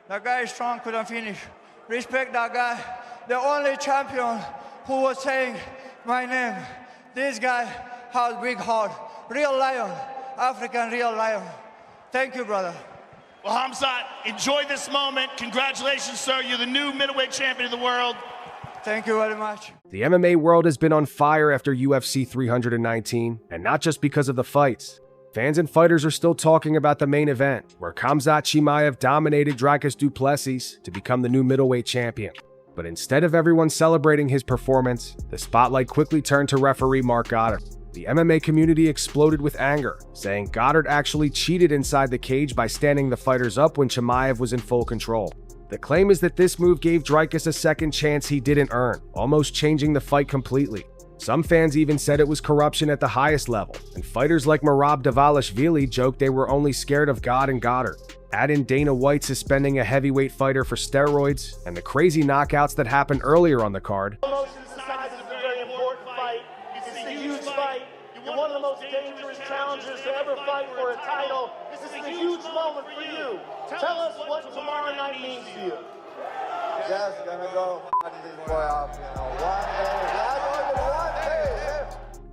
That guy is strong, couldn't finish. Respect that guy. The only champion who was saying my name. This guy has big heart. Real lion. African real lion. Thank you, brother. Well, Khamzat, enjoy this moment. Congratulations, sir. You're the new middleweight champion of the world. Thank you very much. The MMA world has been on fire after UFC 319, and not just because of the fights. Fans and fighters are still talking about the main event, where Khamzat Chimaev dominated Dricus Du Plessis to become the new middleweight champion. But instead of everyone celebrating his performance, the spotlight quickly turned to referee Mark Goddard. The MMA community exploded with anger, saying Goddard actually cheated inside the cage by standing the fighters up when Chamaev was in full control. The claim is that this move gave Dricus a second chance he didn't earn, almost changing the fight completely. Some fans even said it was corruption at the highest level, and fighters like Merab Dvalishvili joked they were only scared of God and Goddard. Add in Dana White suspending a heavyweight fighter for steroids, and the crazy knockouts that happened earlier on the card. You're one of the most dangerous challengers to ever fight for a title. This is a huge moment for you. Tell us what tomorrow night means to you. Just gonna go this boy up, one day.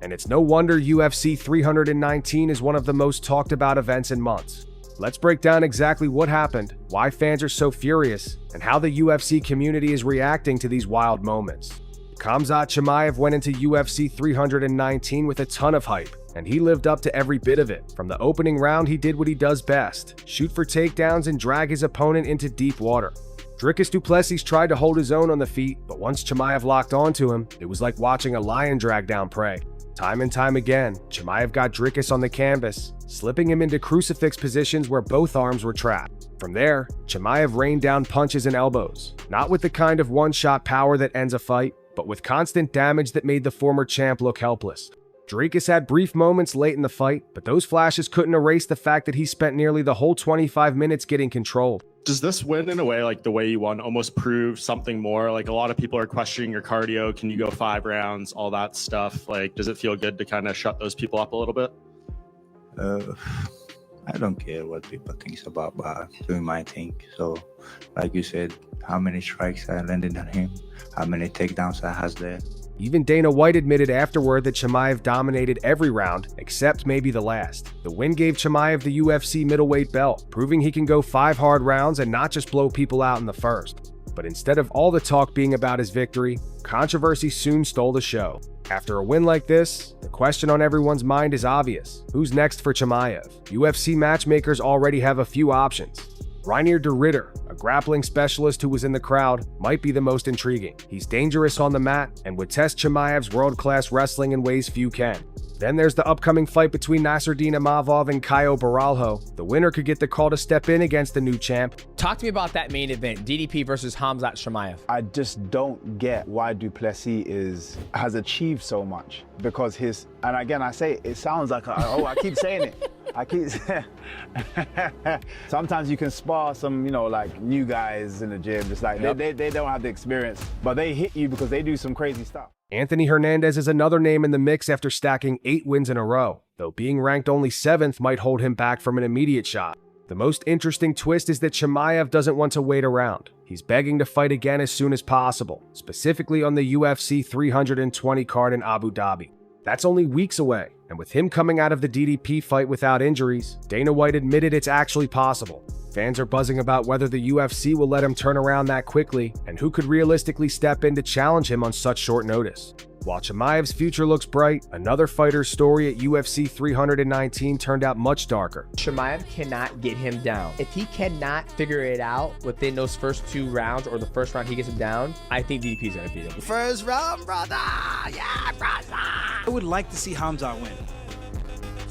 And it's no wonder UFC 319 is one of the most talked about events in months. Let's break down exactly what happened, why fans are so furious, and how the UFC community is reacting to these wild moments. Khamzat Chimaev went into UFC 319 with a ton of hype, and he lived up to every bit of it. From the opening round, he did what he does best: shoot for takedowns and drag his opponent into deep water. Dricus Du Plessis tried to hold his own on the feet, but once Chamaev locked onto him, it was like watching a lion drag down prey. Time and time again, Chamaev got Dricus on the canvas, slipping him into crucifix positions where both arms were trapped. From there, Chamaev rained down punches and elbows, not with the kind of one-shot power that ends a fight, but with constant damage that made the former champ look helpless. Dricus had brief moments late in the fight, but those flashes couldn't erase the fact that he spent nearly the whole 25 minutes getting controlled. Does this win in a way, like the way you won, almost prove something more? Like, a lot of people are questioning your cardio. Can you go 5 rounds? All that stuff. Like, does it feel good to kind of shut those people up a little bit? I don't care what people think about doing my thing. So, like you said, how many strikes I landed on him, how many takedowns I has there. Even Dana White admitted afterward that Chamaev dominated every round, except maybe the last. The win gave Chamaev the UFC middleweight belt, proving he can go 5 hard rounds and not just blow people out in the first. But instead of all the talk being about his victory, controversy soon stole the show. After a win like this, the question on everyone's mind is obvious: who's next for Chamaev? UFC matchmakers already have a few options. Reinier de Ridder, a grappling specialist who was in the crowd, might be the most intriguing. He's dangerous on the mat and would test Chamaev's world-class wrestling in ways few can. Then there's the upcoming fight between Nasruddin Imavov and Caio Borralho. The winner could get the call to step in against the new champ. Talk to me about that main event, DDP versus Khamzat Chimaev. I just don't get why Du Plessis has achieved so much, because and again, I say it sounds like, I keep saying it. Sometimes you can spar some, like new guys in the gym, just like they don't have the experience, but they hit you because they do some crazy stuff. Anthony Hernandez is another name in the mix after stacking 8 wins in a row, though being ranked only 7th might hold him back from an immediate shot. The most interesting twist is that Chamaev doesn't want to wait around. He's begging to fight again as soon as possible, specifically on the UFC 320 card in Abu Dhabi. That's only weeks away, and with him coming out of the DDP fight without injuries, Dana White admitted it's actually possible. Fans are buzzing about whether the UFC will let him turn around that quickly, and who could realistically step in to challenge him on such short notice. While Chamaev's future looks bright, another fighter's story at UFC 319 turned out much darker. Chamaev cannot get him down. If he cannot figure it out within those first 2 rounds, or the first round he gets him down, I think DDP is going to beat him. First round, brother! Yeah, brother! I would like to see Khamzat win.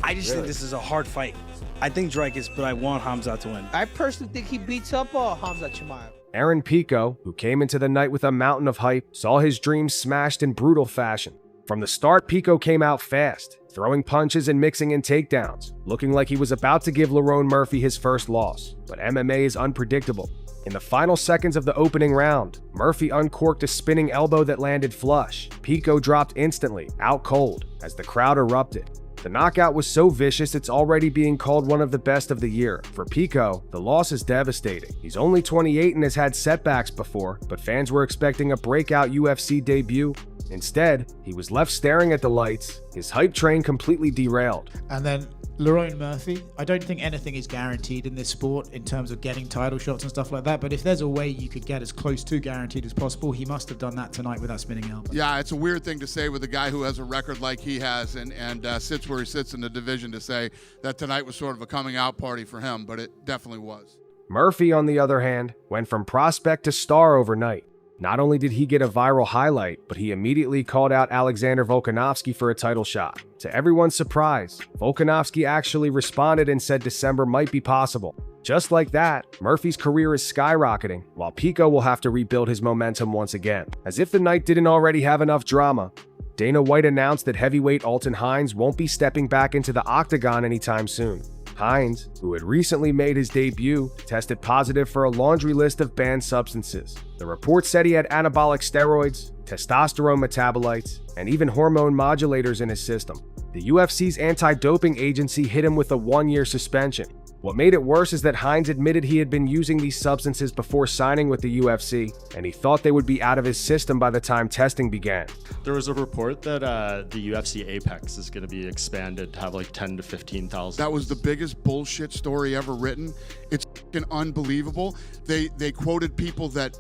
I just think this is a hard fight. I think Dricus, but I want Khamzat to win. I personally think he beats up Khamzat Chimaev. Aaron Pico, who came into the night with a mountain of hype, saw his dreams smashed in brutal fashion. From the start, Pico came out fast, throwing punches and mixing in takedowns, looking like he was about to give Lerone Murphy his first loss. But MMA is unpredictable. In the final seconds of the opening round, Murphy uncorked a spinning elbow that landed flush. Pico dropped instantly, out cold, as the crowd erupted. The knockout was so vicious it's already being called one of the best of the year. For Pico, the loss is devastating. He's only 28 and has had setbacks before, but fans were expecting a breakout UFC debut. Instead, he was left staring at the lights, his hype train completely derailed. And then Lerone Murphy, I don't think anything is guaranteed in this sport in terms of getting title shots and stuff like that, but if there's a way you could get as close to guaranteed as possible, he must have done that tonight with that spinning elbow. Yeah, it's a weird thing to say with a guy who has a record like he has and sits where he sits in the division, to say that tonight was sort of a coming out party for him, but it definitely was. Murphy, on the other hand, went from prospect to star overnight. Not only did he get a viral highlight, but he immediately called out Alexander Volkanovski for a title shot. To everyone's surprise, Volkanovski actually responded and said December might be possible. Just like that, Murphy's career is skyrocketing, while Pico will have to rebuild his momentum once again. As if the night didn't already have enough drama, Dana White announced that heavyweight Alton Hines won't be stepping back into the octagon anytime soon. Hines, who had recently made his debut, tested positive for a laundry list of banned substances. The report said he had anabolic steroids, testosterone metabolites, and even hormone modulators in his system. The UFC's anti-doping agency hit him with a 1-year suspension. What made it worse is that Hines admitted he had been using these substances before signing with the UFC, and he thought they would be out of his system by the time testing began. There was a report that the UFC Apex is going to be expanded to have like 10 to 15,000. That was the biggest bullshit story ever written. It's fucking unbelievable. They quoted people that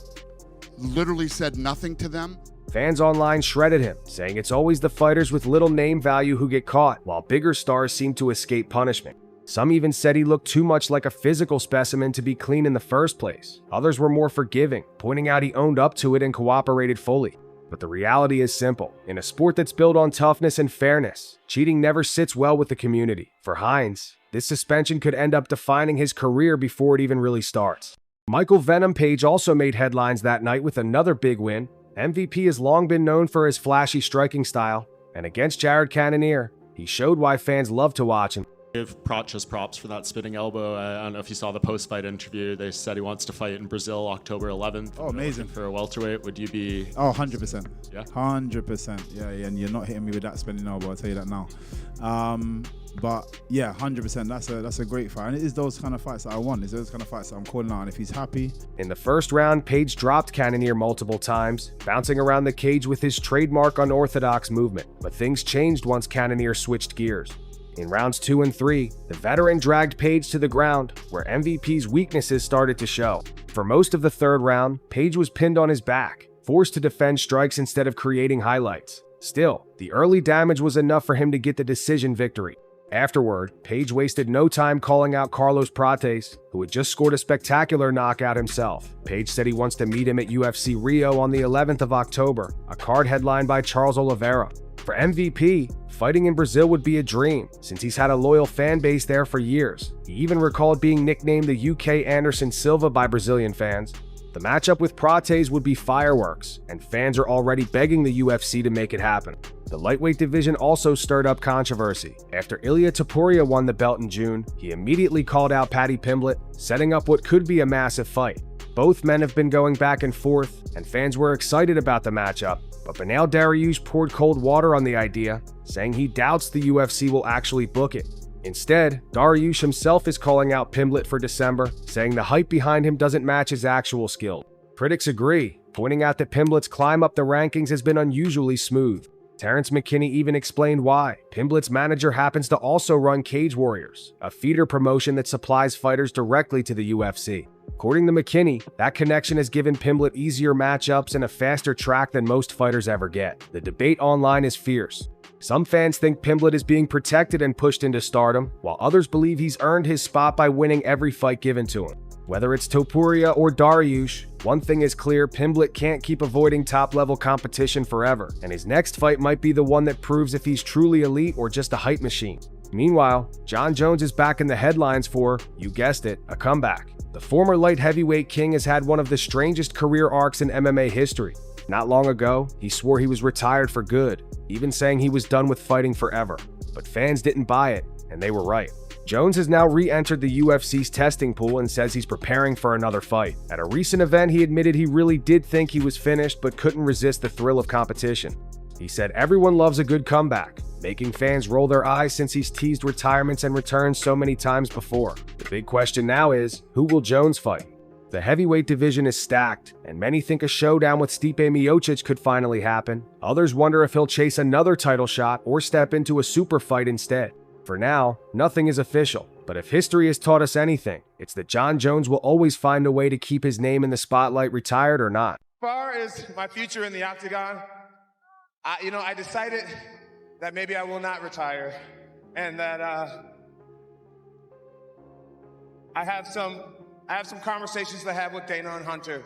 literally said nothing to them. Fans online shredded him, saying it's always the fighters with little name value who get caught, while bigger stars seem to escape punishment. Some even said he looked too much like a physical specimen to be clean in the first place. Others were more forgiving, pointing out he owned up to it and cooperated fully. But the reality is simple. In a sport that's built on toughness and fairness, cheating never sits well with the community. For Hines, this suspension could end up defining his career before it even really starts. Michael Venom Page also made headlines that night with another big win. MVP has long been known for his flashy striking style, and against Jared Cannonier, he showed why fans love to watch him. Give Prates props for that spinning elbow. I don't know if you saw the post-fight interview. They said he wants to fight in Brazil October 11th. Oh, amazing. For a welterweight, would you be... Oh, 100%. Yeah? 100%. Yeah, and you're not hitting me with that spinning elbow, I'll tell you that now. But yeah, 100%. That's a great fight. And it is those kind of fights that I want. It's those kind of fights that I'm calling out. And if he's happy... In the first round, Page dropped Cannonier multiple times, bouncing around the cage with his trademark unorthodox movement. But things changed once Cannonier switched gears. In rounds 2 and 3, the veteran dragged Page to the ground, where MVP's weaknesses started to show. For most of the third round, Page was pinned on his back, forced to defend strikes instead of creating highlights. Still, the early damage was enough for him to get the decision victory. Afterward, Page wasted no time calling out Carlos Prates, who had just scored a spectacular knockout himself. Page said he wants to meet him at UFC Rio on the 11th of October, a card headlined by Charles Oliveira. For MVP, fighting in Brazil would be a dream, since he's had a loyal fan base there for years. He even recalled being nicknamed the UK Anderson Silva by Brazilian fans. The matchup with Prates would be fireworks, and fans are already begging the UFC to make it happen. The lightweight division also stirred up controversy. After Ilia Topuria won the belt in June, he immediately called out Paddy Pimblett, setting up what could be a massive fight. Both men have been going back and forth, and fans were excited about the matchup, but Beneil Dariush poured cold water on the idea, saying he doubts the UFC will actually book it. Instead, Dariush himself is calling out Pimblett for December, saying the hype behind him doesn't match his actual skill. Critics agree, pointing out that Pimblett's climb up the rankings has been unusually smooth. Terrence McKinney even explained why. Pimblett's manager happens to also run Cage Warriors, a feeder promotion that supplies fighters directly to the UFC. According to McKinney, that connection has given Pimblett easier matchups and a faster track than most fighters ever get. The debate online is fierce. Some fans think Pimblett is being protected and pushed into stardom, while others believe he's earned his spot by winning every fight given to him. Whether it's Topuria or Dariush, one thing is clear: Pimblett can't keep avoiding top-level competition forever, and his next fight might be the one that proves if he's truly elite or just a hype machine. Meanwhile, Jon Jones is back in the headlines for, you guessed it, a comeback. The former light heavyweight king has had one of the strangest career arcs in MMA history. Not long ago, he swore he was retired for good, even saying he was done with fighting forever. But fans didn't buy it, and they were right. Jones has now re-entered the UFC's testing pool and says he's preparing for another fight. At a recent event, he admitted he really did think he was finished but couldn't resist the thrill of competition. He said everyone loves a good comeback, making fans roll their eyes since he's teased retirements and returns so many times before. The big question now is, who will Jones fight? The heavyweight division is stacked, and many think a showdown with Stipe Miocic could finally happen. Others wonder if he'll chase another title shot or step into a super fight instead. For now, nothing is official, but if history has taught us anything, it's that Jon Jones will always find a way to keep his name in the spotlight, retired or not. As far as my future in the octagon, I decided that maybe I will not retire, and that I have some conversations to have with Dana and Hunter,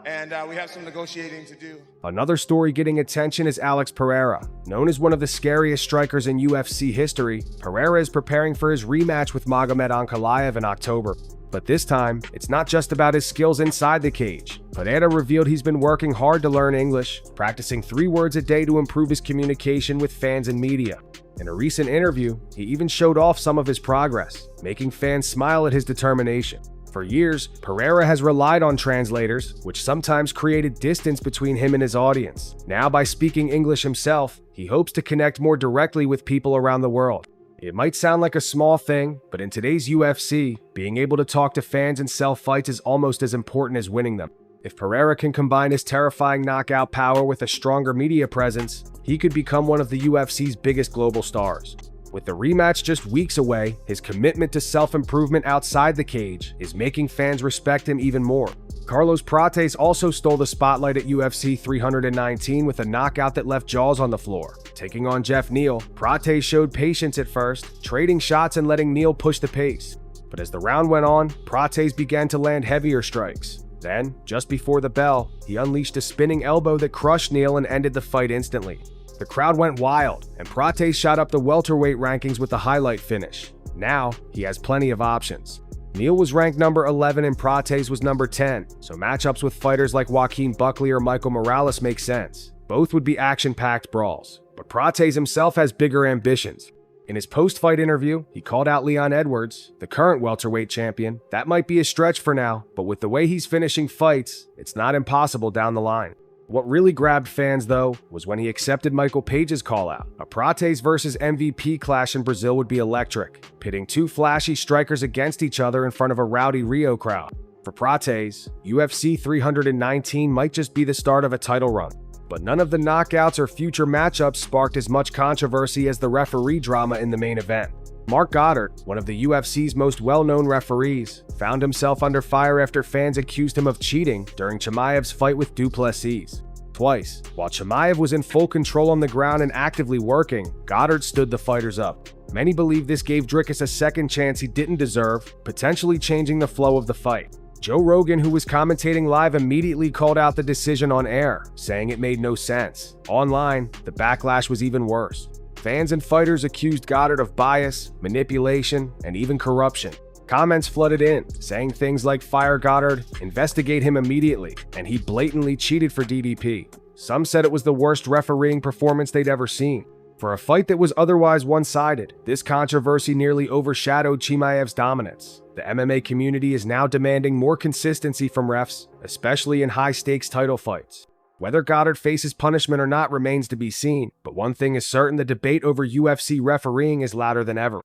and we have some negotiating to do. Another story getting attention is Alex Pereira. Known as one of the scariest strikers in UFC history, Pereira is preparing for his rematch with Magomed Ankalaev in October. But this time, it's not just about his skills inside the cage. Pereira revealed he's been working hard to learn English, practicing 3 words a day to improve his communication with fans and media. In a recent interview, he even showed off some of his progress, making fans smile at his determination. For years, Pereira has relied on translators, which sometimes created distance between him and his audience. Now, by speaking English himself, he hopes to connect more directly with people around the world. It might sound like a small thing, but in today's UFC, being able to talk to fans and sell fights is almost as important as winning them. If Pereira can combine his terrifying knockout power with a stronger media presence, he could become one of the UFC's biggest global stars. With the rematch just weeks away, his commitment to self-improvement outside the cage is making fans respect him even more. Carlos Prates also stole the spotlight at UFC 319 with a knockout that left jaws on the floor. Taking on Jeff Neal, Prates showed patience at first, trading shots and letting Neal push the pace. But as the round went on, Prates began to land heavier strikes. Then, just before the bell, he unleashed a spinning elbow that crushed Neal and ended the fight instantly. The crowd went wild, and Prates shot up the welterweight rankings with a highlight finish. Now, he has plenty of options. Neal was ranked number 11 and Prates was number 10, so matchups with fighters like Joaquin Buckley or Michael Morales make sense. Both would be action-packed brawls, but Prates himself has bigger ambitions. In his post-fight interview, he called out Leon Edwards, the current welterweight champion. That might be a stretch for now, but with the way he's finishing fights, it's not impossible down the line. What really grabbed fans, though, was when he accepted Michael Page's call-out. A Prates versus MVP clash in Brazil would be electric, pitting 2 flashy strikers against each other in front of a rowdy Rio crowd. For Prates, UFC 319 might just be the start of a title run. But none of the knockouts or future matchups sparked as much controversy as the referee drama in the main event. Mark Goddard, one of the UFC's most well-known referees, found himself under fire after fans accused him of cheating during Chamaev's fight with Du Plessis. Twice, while Chamaev was in full control on the ground and actively working, Goddard stood the fighters up. Many believe this gave Dricus a second chance he didn't deserve, potentially changing the flow of the fight. Joe Rogan, who was commentating live, immediately called out the decision on air, saying it made no sense. Online, the backlash was even worse. Fans and fighters accused Goddard of bias, manipulation, and even corruption. Comments flooded in, saying things like "Fire Goddard," "Investigate him immediately," and "He blatantly cheated for DDP." Some said it was the worst refereeing performance they'd ever seen. For a fight that was otherwise one-sided, this controversy nearly overshadowed Chimaev's dominance. The MMA community is now demanding more consistency from refs, especially in high-stakes title fights. Whether Goddard faces punishment or not remains to be seen, but one thing is certain: the debate over UFC refereeing is louder than ever.